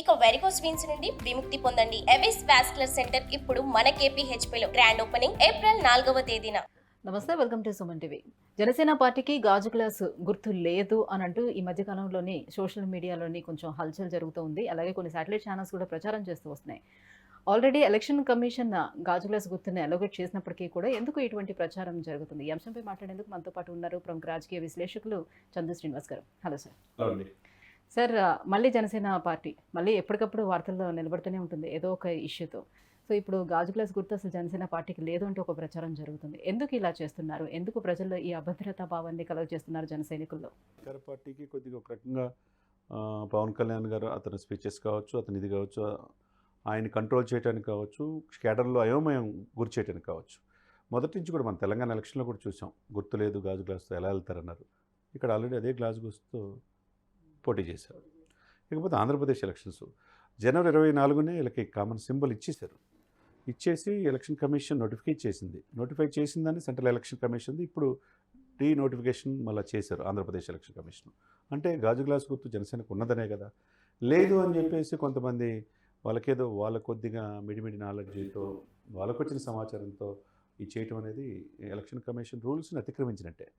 ఇక varicose veins నుండి విముక్తి పొందండి. ఎవిస్ వాస్కులర్ సెంటర్ ఇప్పుడు మన KPHPలో గ్రాండ్ ఓపెనింగ్ ఏప్రిల్ 4వ తేదీన. నమస్తే, welcome to Suman TV. Janasena పార్టీకి గాజు గ్లాస్ గుర్తు లేదు అని అంటూ ఈ మధ్య కాలంలోని సోషల్ మీడియాలోని కొంచెం హల్చల్ జరుగుతూ ఉంది. అలాగే కొన్ని శాటిలైట్ ఛానల్స్ కూడా ప్రచారం చేస్తూ వస్తున్నాయి. ఆల్రెడీ ఎలక్షన్ కమిషన్ గాజు గ్లాస్ గుర్తుని అలోగేట్ చేసినప్పటికీ కూడా ఎందుకు ఇటువంటి ప్రచారం జరుగుతుంది? ఈ అంశంపై మాట్లాడేందుకు మనతో పాటు ఉన్నారు ప్రముఖ రాజకీయ విశ్లేషకులు చందు శ్రీనివాస్ గారు. Hello sir. సార్, మళ్ళీ జనసేన పార్టీ మళ్ళీ ఎప్పటికప్పుడు వార్తల్లో నిలబడుతూనే ఉంటుంది ఏదో ఒక ఇష్యూతో. సో ఇప్పుడు గాజు గ్లాస్ గుర్తు అసలు జనసేన పార్టీకి లేదు అంటే ఒక ప్రచారం జరుగుతుంది. ఎందుకు ఇలా చేస్తున్నారు? ఎందుకు ప్రజల్లో ఈ అభద్రతా భావాన్ని కలుగ చేస్తున్నారు జన సైనికుల్లో? అధికార పార్టీకి కొద్దిగా ఒక రకంగా పవన్ కళ్యాణ్ గారు అతని స్పీచెస్ కావచ్చు, అతని ఇది కావచ్చు, ఆయన కంట్రోల్ చేయడానికి కావచ్చు, కేడర్లో అయోమయం గురి చేయడానికి కావచ్చు. మొదటి నుంచి కూడా మన తెలంగాణ ఎలక్షన్లో కూడా చూసాం, గుర్తు లేదు గాజు గ్లాస్తో ఎలా వెళ్తారన్నారు. ఇక్కడ ఆల్రెడీ అదే గ్లాస్ గుర్తుతో పోటీ చేశారు. ఇకపోతే ఆంధ్రప్రదేశ్ ఎలక్షన్స్ జనవరి 24నే వీళ్ళకి కామన్ సింబల్ ఇచ్చేసి ఎలక్షన్ కమిషన్ నోటిఫై చేసిందని సెంట్రల్ ఎలక్షన్ కమిషన్ ఇప్పుడు నోటిఫికేషన్ మళ్ళీ చేశారు ఆంధ్రప్రదేశ్ ఎలక్షన్ కమిషన్. అంటే గాజు గ్లాస్ గుర్తు జనసేనకు ఉన్నదనే కదా. లేదు అని చెప్పేసి కొంతమంది వాళ్ళకేదో వాళ్ళ కొద్దిగా మిడిమిడి నాలెడ్జ్తో వాళ్ళకు వచ్చిన సమాచారంతో ఇది చేయటం అనేది ఎలక్షన్ కమిషన్ రూల్స్ని అతిక్రమించినట్టే.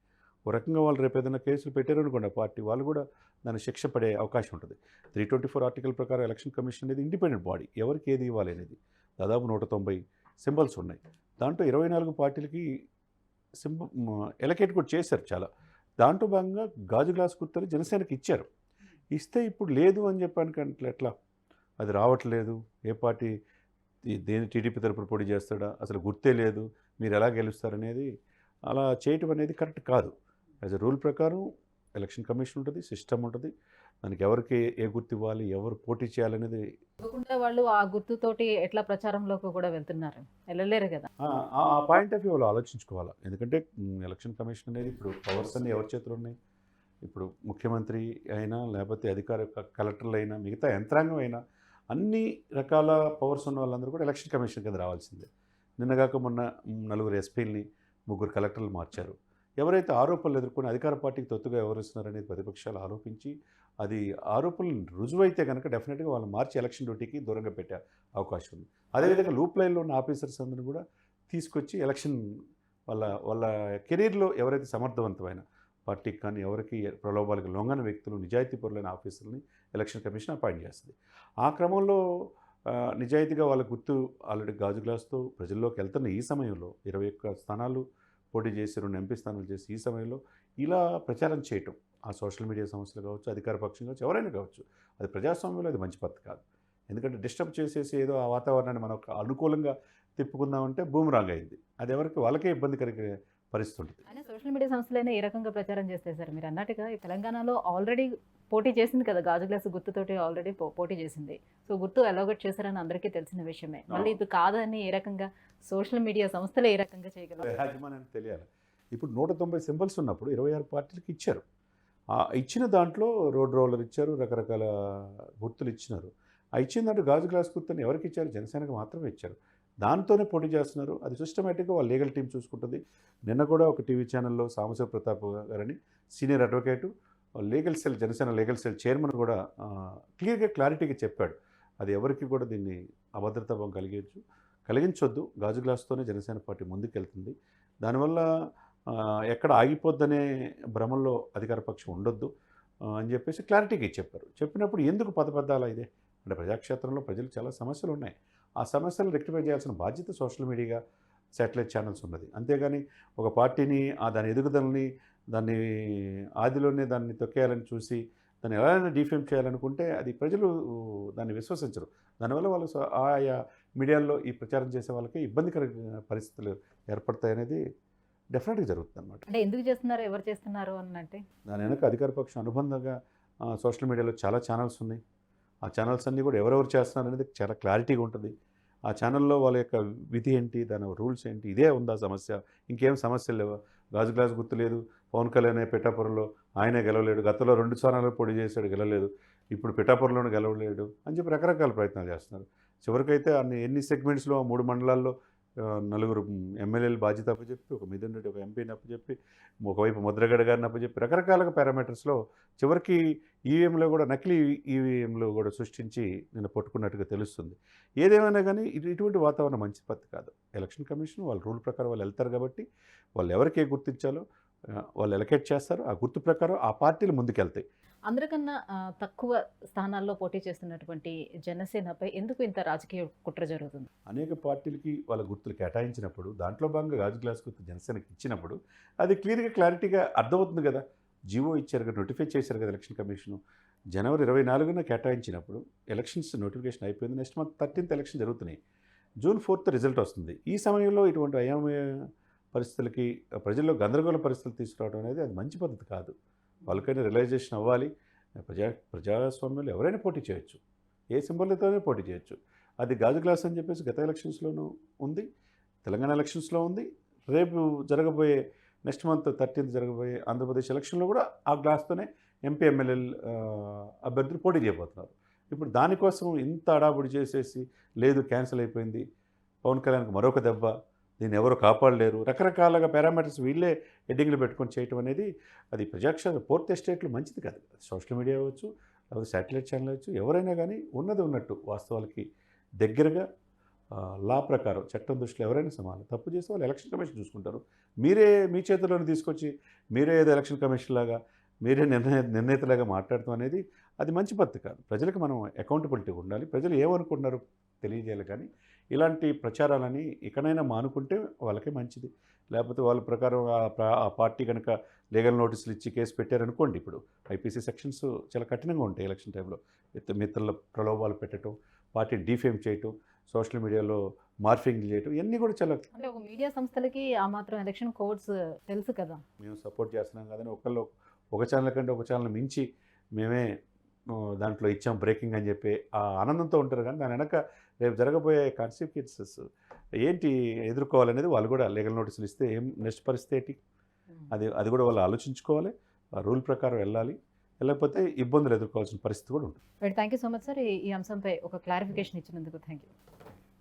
ఒక రకంగా వాళ్ళు రేపు ఏదైనా కేసులు పెట్టారు అనుకోండి, పార్టీ వాళ్ళు కూడా దాన్ని శిక్ష పడే అవకాశం ఉంటుంది. 324 ఆర్టికల్ ప్రకారం ఎలక్షన్ కమిషన్ అనేది ఇండిపెండెంట్ బాడీ, ఎవరికి ఏది ఇవ్వాలి అనేది దాదాపు 190 సింబల్స్ ఉన్నాయి. దాంట్లో 24 పార్టీలకి ఎలకేట్ కూడా చేశారు చాలా. దాంట్లో భాగంగా గాజు గ్లాస్ గుర్తుని జనసేనకి ఇచ్చారు. ఇస్తే ఇప్పుడు లేదు అని చెప్పాను ఎట్లా? అది రావట్లేదు. ఏ పార్టీ దేని టీడీపీ తరపున పోటీ చేస్తాడా, అసలు గుర్తే లేదు, మీరు ఎలా గెలుస్తారనేది అలా చేయటం అనేది కరెక్ట్ కాదు. యాజ్ ఎ రూల్ ప్రకారం ఎలక్షన్ కమిషన్ ఉంటుంది, సిస్టమ్ ఉంటుంది, దానికి ఎవరికి ఏ గుర్తు ఇవ్వాలి, ఎవరు పోటీ చేయాలనేది. ఇవ్వకుండా వాళ్ళు ఆ గుర్తుతోటి ఎట్లా ప్రచారంలోకి కూడా వెళ్తున్నారు, వెళ్ళలేరు కదా. ఆ పాయింట్ ఆఫ్ వ్యూ వాళ్ళు ఆలోచించుకోవాలి. ఎందుకంటే ఎలక్షన్ కమిషన్ అనేది ఇప్పుడు పవర్స్ అన్ని ఎవరి చేతులు ఉన్నాయి? ఇప్పుడు ముఖ్యమంత్రి అయినా, లేకపోతే అధికార కలెక్టర్లు అయినా, మిగతా యంత్రాంగం అయినా, అన్ని రకాల పవర్స్ ఉన్న వాళ్ళందరూ కూడా ఎలక్షన్ కమిషన్ కింద రావాల్సిందే. నిన్నగాక మొన్న 4 ఎస్పీలని 3 కలెక్టర్లు మార్చారు. ఎవరైతే ఆరోపణలు ఎదుర్కొని అధికార పార్టీకి తొత్తుగా వ్యవహరిస్తున్నారనేది ప్రతిపక్షాలు ఆరోపించి, అది ఆరోపణలు రుజువైతే కనుక డెఫినెట్గా వాళ్ళు మార్చి ఎలక్షన్ డ్యూటీకి దూరంగా పెట్టే అవకాశం ఉంది. అదేవిధంగా లూప్ లైన్లో ఉన్న ఆఫీసర్స్ అందరిని కూడా తీసుకొచ్చి ఎలక్షన్ వాళ్ళ కెరీర్లో ఎవరైతే సమర్థవంతమైన పార్టీకి కానీ ఎవరికి ప్రలోభాలకు లొంగని వ్యక్తులు, నిజాయితీపరులైన ఆఫీసర్లని ఎలక్షన్ కమిషన్ అపాయింట్ చేస్తుంది. ఆ క్రమంలో నిజాయితీగా వాళ్ళ గుర్తు ఆల్రెడీ గాజు గ్లాస్తో ప్రజల్లోకి వెళ్తున్న ఈ సమయంలో 21 స్థానాలు పోటీ చేసి 2 ఎంపీ స్థానాలు చేసి ఈ సమయంలో ఇలా ప్రచారం చేయటం, ఆ సోషల్ మీడియా సంస్థలు కావచ్చు, అధికార పక్షం కావచ్చు, ఎవరైనా కావచ్చు, అది ప్రజాస్వామ్యంలో అది మంచి పద్ధతి కాదు. ఎందుకంటే డిస్టర్బ్ చేసేసి ఏదో ఆ వాతావరణాన్ని మనం అనుకూలంగా తిప్పుకుందామంటే బూమరాంగ్ అయింది. అది ఎవరికి వాళ్ళకే ఇబ్బందికర పరిస్థితి ఉంటుంది. అయినా సోషల్ మీడియా సంస్థలైనా ఏ రకంగా ప్రచారం చేస్తాయి సార్? మీరు అన్నట్టుగా ఈ తెలంగాణలో ఆల్రెడీ పోటీ చేసింది కదా, గాజు గ్లాస్ గుర్తుతోటి ఆల్రెడీ పోటీ చేసింది. సో గుర్తు అలోగేట్ చేశారని అందరికీ తెలిసిన విషయమే. మళ్ళీ ఇది కాదని ఏ రకంగా సోషల్ మీడియా సంస్థలు ఏ రకంగా చేయగలరు? యాజమాన్యానికి తెలియాలి. ఇప్పుడు 190 సింబల్స్ ఉన్నప్పుడు 26 పార్టీలకు ఇచ్చారు. ఇచ్చిన దాంట్లో రోడ్ రోలర్ ఇచ్చారు, రకరకాల గుర్తులు ఇచ్చినారు. ఆ ఇచ్చిన దాంట్లో గాజు గ్లాస్ గుర్తుని ఎవరికి ఇచ్చారు? జనసేనకు మాత్రమే ఇచ్చారు. దాంతోనే పోటీ చేస్తున్నారు. అది సిస్టమేటిక్గా వాళ్ళ లీగల్ టీం చూసుకుంటుంది. నిన్న కూడా ఒక టీవీ ఛానల్లో సాంబశివ ప్రతాప్ గారని senior advocate, legal cell, Janasena legal cell chairman కూడా క్లారిటీగా చెప్పాడు. అది ఎవరికి కూడా దీన్ని అభద్రతాభావం కలిగించొద్దు. గాజు గ్లాస్తోనే జనసేన పార్టీ ముందుకెళ్తుంది. దానివల్ల ఎక్కడ ఆగిపోద్దనే భ్రమంలో అధికార పక్షం ఉండొద్దు అని చెప్పేసి క్లారిటీగా చెప్పారు. చెప్పినప్పుడు ఎందుకు పదబద్దాలా ఇదే? అంటే ప్రజాక్షేత్రంలో ప్రజలు చాలా సమస్యలు ఉన్నాయి. ఆ సమస్యలు రెక్టిఫై చేయాల్సిన బాధ్యత సోషల్ మీడియా, శాటిలైట్ ఛానల్స్ ఉన్నది. అంతేగాని ఒక పార్టీని దాని ఎదుగుదలని, దాన్ని ఆదిలోనే దాన్ని తొక్కేయాలని చూసి దాన్ని ఎలాగైనా డిఫేమ్ చేయాలనుకుంటే అది ప్రజలు దాన్ని విశ్వసించరు. దానివల్ల వాళ్ళు ఆయా మీడియాల్లో ఈ ప్రచారం చేసే వాళ్ళకి ఇబ్బందికర పరిస్థితులు ఏర్పడతాయనేది డెఫినెట్గా జరుగుతుంది అనమాట. అంటే ఎందుకు చేస్తున్నారు, ఎవరు చేస్తున్నారు అన్నట్టే దాని వెనక అధికార పక్షం అనుబంధంగా సోషల్ మీడియాలో చాలా ఛానల్స్ ఉన్నాయి. ఆ ఛానల్స్ అన్నీ కూడా ఎవరెవరు చేస్తున్నారు అనేది చాలా క్లారిటీగా ఉంటుంది. ఆ ఛానల్లో వాళ్ళ యొక్క విధి ఏంటి, దాని రూల్స్ ఏంటి, ఇదే ఉందా సమస్య, ఇంకేం సమస్యలు లేవా? గాజు గ్లాస్ గుర్తు లేదు, పవన్ కళ్యాణ్ పిఠాపురంలో ఆయనే గెలవలేడు, గతంలో 2 స్థానాలు పోటీ చేశాడు గెలవలేదు, ఇప్పుడు పిఠాపురంలోనే గెలవలేడు అని చెప్పి రకరకాల ప్రయత్నాలు చేస్తున్నారు. చివరికైతే ఎన్ని సెగ్మెంట్స్లో 3 మండలాల్లో నలుగురు ఎమ్మెల్యేలు బాధ్యత అప్పచెప్పి, ఒక మిథున్ రెడ్డి ఒక ఎంపీని అప్పచెప్పి, ఒకవైపు ముద్రగడ గారిని అప్పచెప్పి రకరకాలుగా పారామీటర్స్లో చివరికి ఈవీఎంలో కూడా నకిలీ ఈవీఎంలు కూడా సృష్టించి నిన్న పట్టుకున్నట్టుగా తెలుస్తుంది. ఏదేమైనా కానీ ఇటువంటి వాతావరణం మంచి పద్ధతి కాదు. ఎలక్షన్ కమిషన్ వాళ్ళ రూల్ ప్రకారం వాళ్ళు వెళ్తారు కాబట్టి వాళ్ళు ఎవరికి ఏ గుర్తించాలో వాళ్ళు ఎలకేట్ చేస్తారు. ఆ గుర్తు ప్రకారం ఆ పార్టీలు ముందుకెళ్తాయి. అందరికన్నా తక్కువ స్థానాల్లో పోటీ చేస్తున్నటువంటి జనసేనపై ఎందుకు ఇంత రాజకీయ కుట్ర జరుగుతుంది? అనేక పార్టీలకి వాళ్ళ గుర్తులు కేటాయించినప్పుడు దాంట్లో భాగంగా గాజు గ్లాస్ గుర్తు జనసేనకి ఇచ్చినప్పుడు అది క్లారిటీగా అర్థమవుతుంది కదా. జీవో ఇచ్చారు కదా, నోటిఫై చేశారు కదా ఎలక్షన్ కమిషను. జనవరి 24న కేటాయించినప్పుడు ఎలక్షన్స్ నోటిఫికేషన్ అయిపోయింది. నెక్స్ట్ మంత్ 13th ఎలక్షన్ జరుగుతున్నాయి. జూన్ 4th రిజల్ట్ వస్తుంది. ఈ సమయంలో ఇటువంటి అయోమయ పరిస్థితులకి ప్రజల్లో గందరగోళ పరిస్థితులు తీసుకురావడం అనేది అది మంచి పద్ధతి కాదు. వాళ్ళకైనా రియలైజేషన్ అవ్వాలి. ప్రజాస్వామ్యంలో ఎవరైనా పోటీ చేయొచ్చు, ఏ సింబల్తోనే పోటీ చేయొచ్చు. అది గాజు గ్లాస్ అని చెప్పేసి గత ఎలక్షన్స్లోనూ ఉంది, తెలంగాణ ఎలక్షన్స్లో ఉంది. రేపు జరగబోయే నెక్స్ట్ మంత్ 13th జరగబోయే ఆంధ్రప్రదేశ్ ఎలక్షన్లో కూడా ఆ గ్లాస్తోనే ఎంపీ ఎమ్మెల్యేలు అభ్యర్థులు పోటీ చేయబోతున్నారు. ఇప్పుడు దానికోసం ఇంత అడాబుడి చేసేసి లేదు క్యాన్సిల్ అయిపోయింది, పవన్ కళ్యాణ్కి మరొక దెబ్బ, దీన్ని ఎవరు కాపాడలేరు, రకరకాలుగా పారామీటర్స్ వీళ్ళే హెడ్డింగ్లు పెట్టుకొని చేయటం అనేది అది ప్రజాక్షేత్ర పూర్తి ఎస్టేట్లు మంచిది కాదు. సోషల్ మీడియా అవ్వచ్చు, లేకపోతే శాటిలైట్ ఛానల్ అవ్వచ్చు, ఎవరైనా కానీ ఉన్నది ఉన్నట్టు వాస్తవాలకి దగ్గరగా లా ప్రకారం చట్టం దృష్టిలో ఎవరైనా సమానం. తప్పు చేస్తే వాళ్ళు ఎలక్షన్ కమిషన్ చూసుకుంటారు. మీరే మీ చేతుల్లోనే తీసుకొచ్చి మీరే ఏదో ఎలక్షన్ కమిషన్ లాగా మీరే నిర్ణేతలాగా మాట్లాడటం అనేది అది మంచి పద్ధతి కాదు. ప్రజలకు మనం అకౌంటబిలిటీ ఉండాలి. ప్రజలు ఏమనుకుంటున్నారో తెలియజేయాలి. కానీ ఇలాంటి ప్రచారాలని ఇకనైనా మానుకుంటే వాళ్ళకే మంచిది. లేకపోతే వాళ్ళ ప్రకారం ఆ పార్టీ కనుక లీగల్ నోటీసులు ఇచ్చి కేసు పెట్టారనుకోండి, ఇప్పుడు ఐపీసీ సెక్షన్స్ చాలా కఠినంగా ఉంటాయి ఎలక్షన్ టైంలో. మిత్రుల ప్రలోభాలు పెట్టడం, పార్టీ డీఫేమ్ చేయటం, సోషల్ మీడియాలో మార్ఫింగ్ చేయటం, ఇవన్నీ కూడా చాలా అంటే ఒక మీడియా సంస్థలకి ఆ మాత్రం ఎలక్షన్ కోడ్స్ తెలుసు కదా. మేము సపోర్ట్ చేస్తున్నాం కదని ఒక ఛానల్ కంటే ఒక ఛానల్ మించి మేమే దాంట్లో ఇచ్చాం బ్రేకింగ్ అని చెప్పి ఆ ఆనందంతో ఉంటారు. కానీ దాని వెనక రేపు జరగబోయే కాన్సిక్వెన్సెస్ ఏంటి ఎదుర్కోవాలనేది వాళ్ళు కూడా లీగల్ నోటీసులు ఇస్తే ఏం నెక్స్ట్ పరిస్థితి ఏంటి, అది కూడా వాళ్ళు ఆలోచించుకోవాలి. ఆ రూల్ ప్రకారం వెళ్ళాలి. వెళ్ళకపోతే ఇబ్బందులు ఎదుర్కోవాల్సిన పరిస్థితి కూడా ఉంటుంది. Thank you so much sir, ఈ అంశంపై ఒక క్లారిఫికేషన్ ఇచ్చినందుకు థ్యాంక్ యూ.